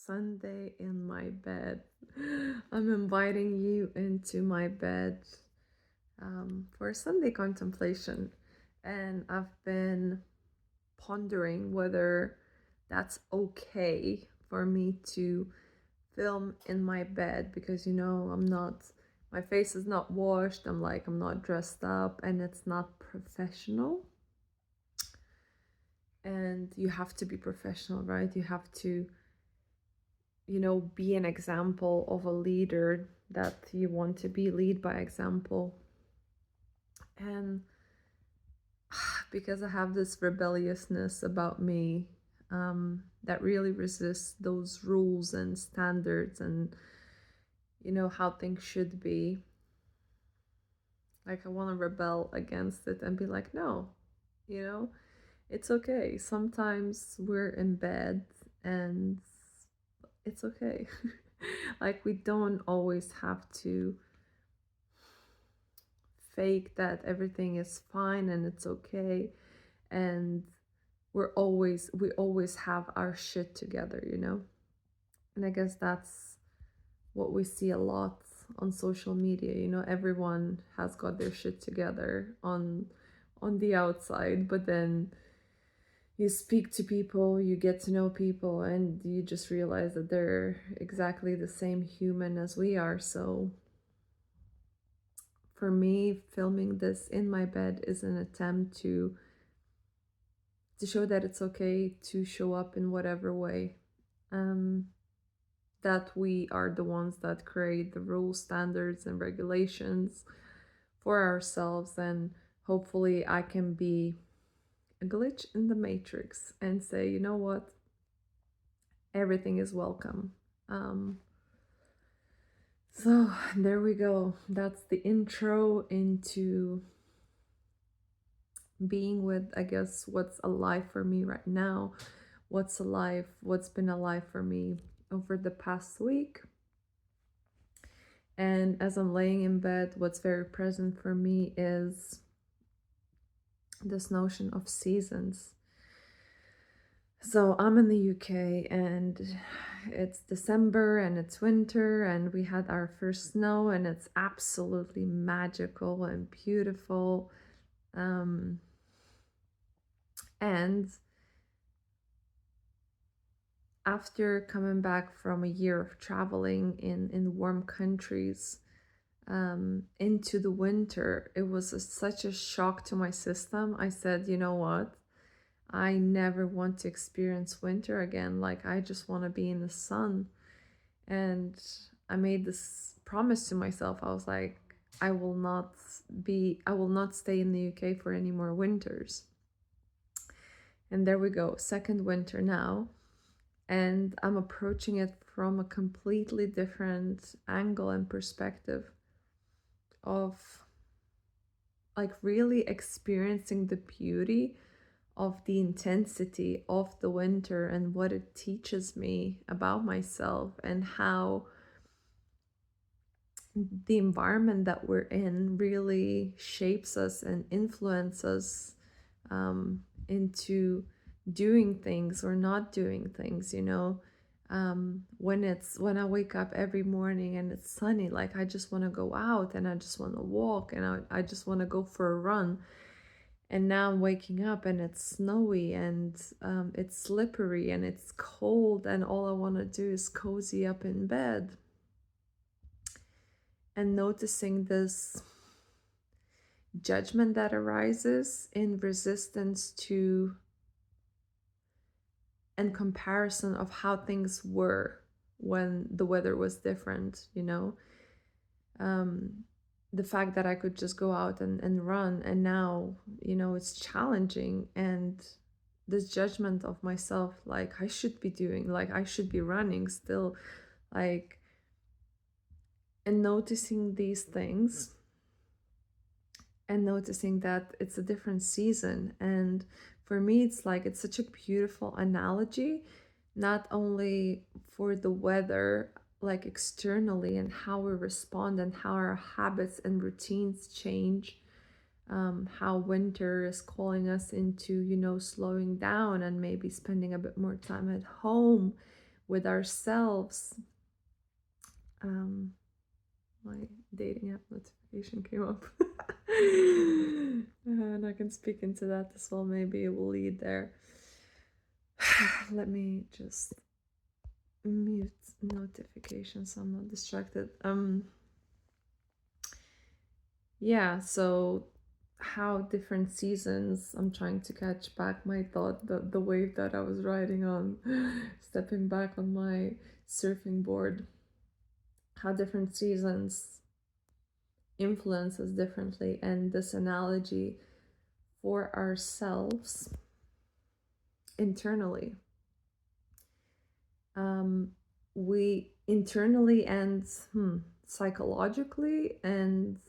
Sunday in my bed. I'm inviting you into my bed for Sunday contemplation. And I've been pondering whether that's okay for me to film in my bed because, my face is not washed. I'm not dressed up and it's not professional. And you have to be professional, right? You have to be an example of a leader that you want to be, lead by example. And because I have this rebelliousness about me, that really resists those rules and standards and, how things should be. Like, I want to rebel against it and be like, no, you know, it's okay. Sometimes we're in bed and it's okay. Like, we don't always have to fake that everything is fine and it's okay, and we always have our shit together, and I guess that's what we see a lot on social media. Everyone has got their shit together on the outside, but then you speak to people, you get to know people, and you just realize that they're exactly the same human as we are. So for me, filming this in my bed is an attempt to show that it's okay to show up in whatever way. Um, that we are the ones that create the rules, standards, and regulations for ourselves, and hopefully I can be a glitch in the matrix and say, you know what, everything is welcome. So there we go. That's the intro into being with, I guess, what's alive for me right now, what's been alive for me over the past week. And as I'm laying in bed, what's very present for me is this notion of seasons. So I'm in the UK and it's December and it's winter and we had our first snow and it's absolutely magical and beautiful. And after coming back from a year of traveling in warm countries, into the winter, it was such a shock to my system. I said, you know what? I never want to experience winter again. Like, I just want to be in the sun. And I made this promise to myself. I was like, I will not stay in the UK for any more winters. And there we go, second winter now. And I'm approaching it from a completely different angle and perspective of like really experiencing the beauty of the intensity of the winter and what it teaches me about myself and how the environment that we're in really shapes us and influences into doing things or not doing things. When I wake up every morning and it's sunny, like, I just want to go out and I just want to walk and I just want to go for a run. And now I'm waking up and it's snowy and it's slippery and it's cold, and all I want to do is cozy up in bed. And noticing this judgment that arises in resistance to and comparison of how things were when the weather was different, the fact that I could just go out and run, and now, it's challenging, and this judgment of myself, like, I should be running still, like, and noticing these things and noticing that it's a different season. And for me, it's such a beautiful analogy, not only for the weather, like externally, and how we respond and how our habits and routines change, how winter is calling us into, slowing down and maybe spending a bit more time at home with ourselves. My dating app notification came up. And I can speak into that as well. Maybe it will lead there. Let me just mute notifications so I'm not distracted. Yeah, so how different seasons, I'm trying to catch back my thought, the wave that I was riding on, stepping back on my surfing board, how different seasons influence us differently. And this analogy for ourselves internally, we internally and psychologically. And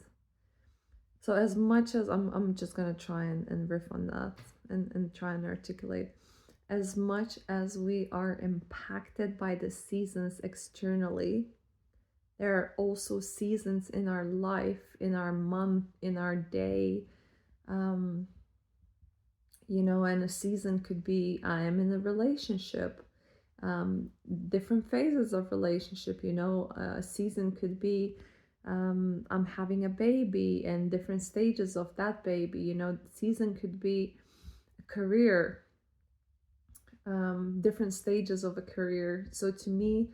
so as much as I'm just gonna try and riff on that and try and articulate, as much as we are impacted by the seasons externally, there are also seasons in our life, in our month, in our day. And a season could be, I am in a relationship, different phases of relationship. A season could be, I'm having a baby and different stages of that baby. Season could be a career, different stages of a career. So to me,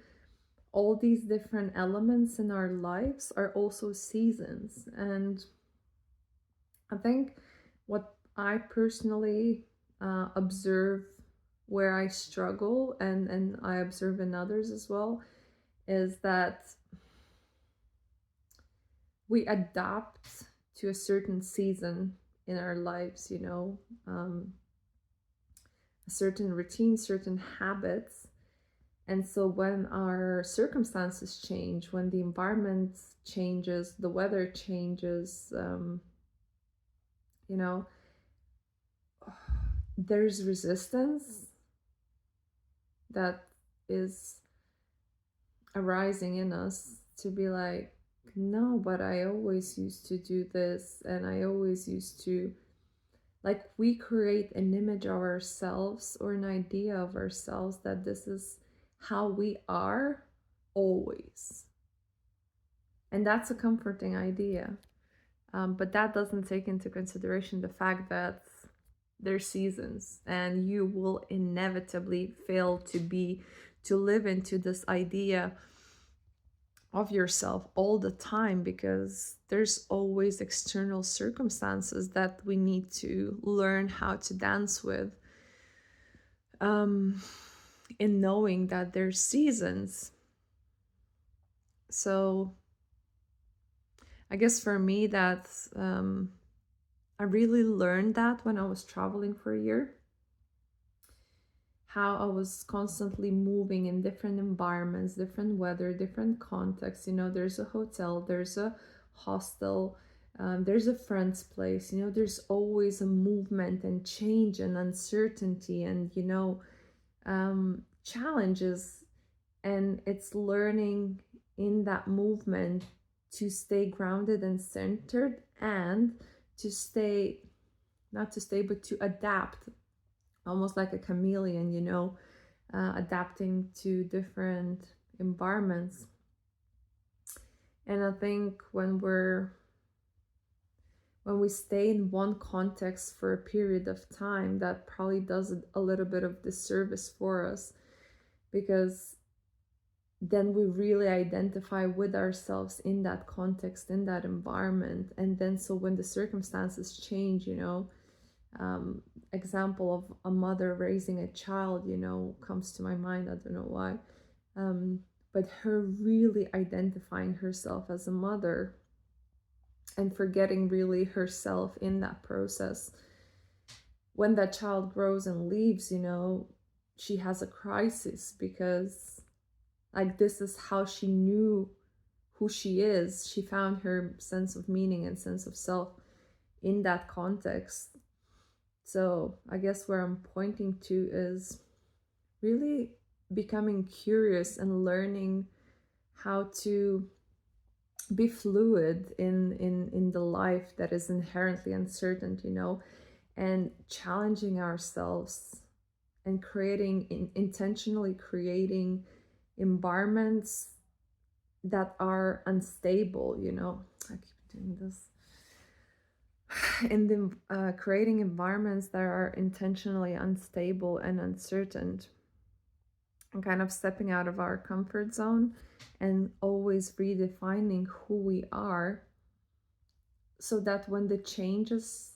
all these different elements in our lives are also seasons. And I think what I personally observe, where I struggle, and I observe in others as well, is that we adapt to a certain season in our lives, a certain routine, certain habits. And so when our circumstances change, when the environment changes, the weather changes, there's resistance that is arising in us to be like, no, but I always used to do this, and I always used to, like, we create an image of ourselves or an idea of ourselves that this is how we are always. And that's a comforting idea. But that doesn't take into consideration the fact that there's seasons, and you will inevitably fail to live into this idea of yourself all the time, because there's always external circumstances that we need to learn how to dance with, in knowing that there's seasons. So I guess for me, that's I really learned that when I was traveling for a year, how I was constantly moving in different environments, different weather, different contexts. There's a hotel, there's a hostel, there's a friend's place. There's always a movement and change and uncertainty and, challenges. And it's learning in that movement to stay grounded and centered, and to stay, not to stay, but to adapt, almost like a chameleon, adapting to different environments. And I think when we stay in one context for a period of time, that probably does a little bit of disservice for us, because then we really identify with ourselves in that context, in that environment. And then so when the circumstances change, example of a mother raising a child, comes to my mind. I don't know why. But her really identifying herself as a mother and forgetting really herself in that process. When that child grows and leaves, she has a crisis, because like, this is how she knew who she is. She found her sense of meaning and sense of self in that context. So I guess where I'm pointing to is really becoming curious and learning how to be fluid in the life that is inherently uncertain, and challenging ourselves and intentionally creating environments that are unstable, you know. I keep doing this. In the creating environments that are intentionally unstable and uncertain, and kind of stepping out of our comfort zone and always redefining who we are, so that when the changes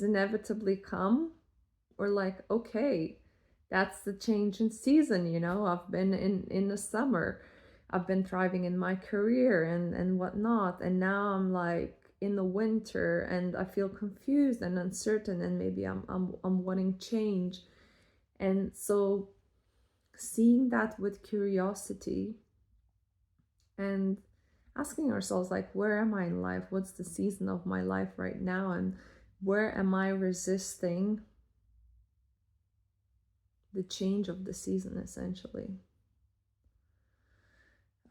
inevitably come, we're like, okay, that's the change in season, you know. I've been in the summer, I've been thriving in my career and whatnot, and now I'm like in the winter and I feel confused and uncertain, and maybe I'm wanting change. And so seeing that with curiosity and asking ourselves, like, where am I in life, what's the season of my life right now, and where am I resisting the change of the season, essentially.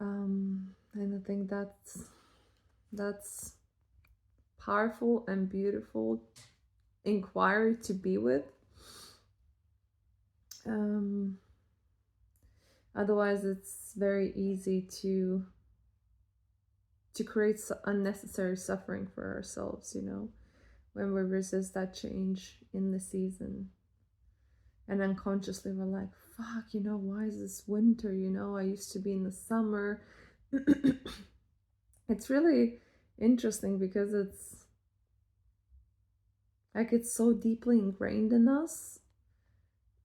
And I think that's powerful and beautiful inquiry to be with. um, Otherwise it's very easy to create unnecessary suffering for ourselves, you know, when we resist that change in the season. And unconsciously we're like, fuck, you know, why is this winter? You know, I used to be in the summer. It's really interesting because it's so deeply ingrained in us,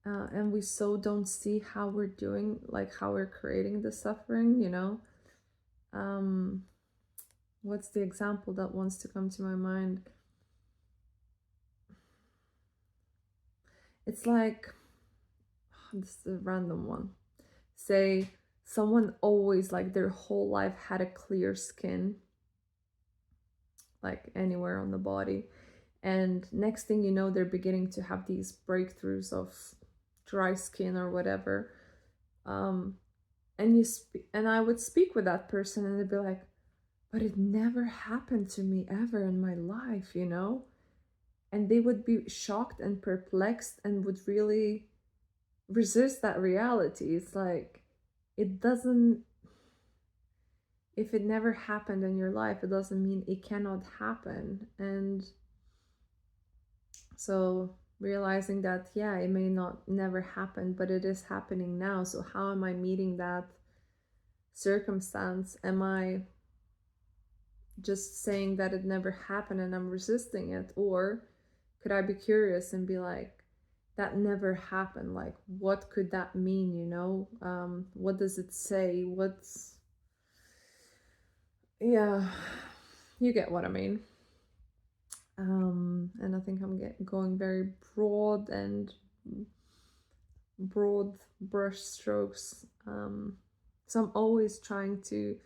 and we so don't see how we're doing, like how we're creating the suffering, you know. um what's the example that wants to come to my mind? It's like, this is a random one. Say someone always, like, their whole life had a clear skin, like anywhere on the body, and next thing you know they're beginning to have these breakthroughs of dry skin or whatever. um and I would speak with that person and they'd be like, but it never happened to me ever in my life, you know. And they would be shocked and perplexed and would really resist that reality. It's like, it doesn't, if it never happened in your life, it doesn't mean it cannot happen. And so realizing that, yeah, it may not never happen, but it is happening now. So how am I meeting that circumstance? Am I just saying that it never happened and I'm resisting it? Or could I be curious and be like, that never happened, like what could that mean, you know? What does it say? What's, yeah, you get what I mean. And I think I'm going very broad brush strokes. So I'm always trying to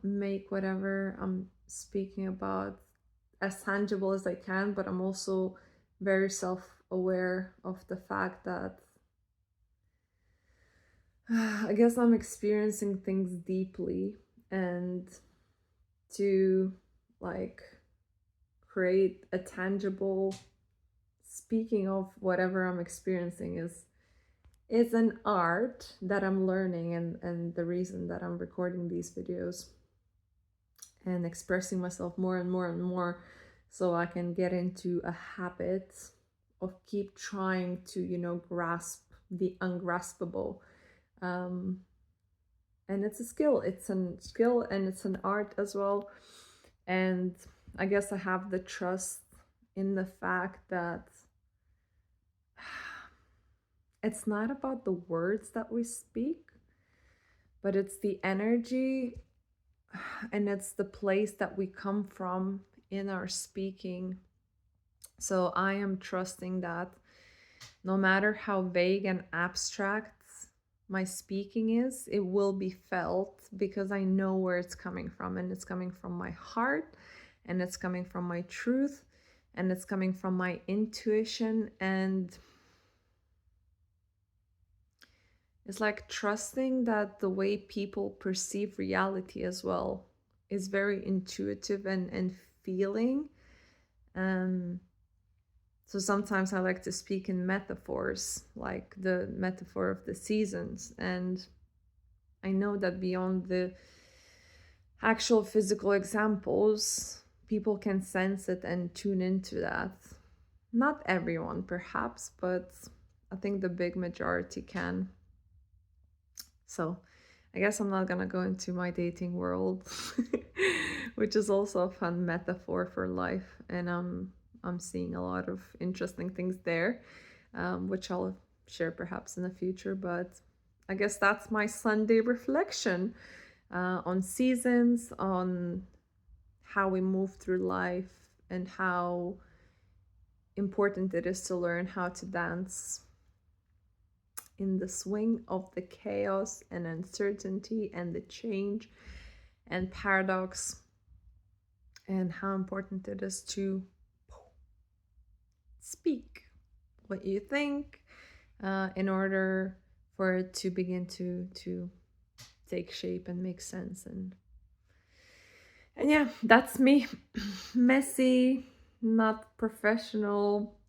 make whatever I'm speaking about as tangible as I can, but I'm also very self-aware of the fact that I guess I'm experiencing things deeply, and to like create a tangible speaking of whatever I'm experiencing is an art that I'm learning, and the reason that I'm recording these videos and expressing myself more and more and more, so I can get into a habit of keep trying to, you know, grasp the ungraspable. um and it's a skill, and it's an art as well. And I guess I have the trust in the fact that it's not about the words that we speak, but it's the energy and it's the place that we come from in our speaking. So I am trusting that no matter how vague and abstract my speaking is, it will be felt because I know where it's coming from, and it's coming from my heart, and it's coming from my truth, and it's coming from my intuition. And it's like trusting that the way people perceive reality as well is very intuitive and feeling. Um, So sometimes I like to speak in metaphors, like the metaphor of the seasons. And I know that beyond the actual physical examples, people can sense it and tune into that. Not everyone, perhaps, but I think the big majority can. So I guess I'm not gonna go into my dating world, which is also a fun metaphor for life, and I'm seeing a lot of interesting things there, which I'll share perhaps in the future. But I guess that's my Sunday reflection on seasons, on how we move through life, and how important it is to learn how to dance in the swing of the chaos and uncertainty and the change and paradox, and how important it is to speak what you think in order for it to begin to take shape and make sense. And yeah, that's me. Messy, not professional,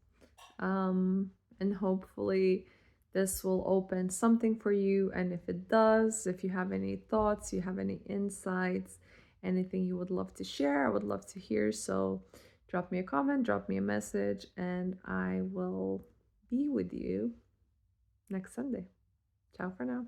and hopefully this will open something for you. And if it does, if you have any thoughts, you have any insights, anything you would love to share, I would love to hear. So drop me a comment, drop me a message, and I will be with you next Sunday. Ciao for now.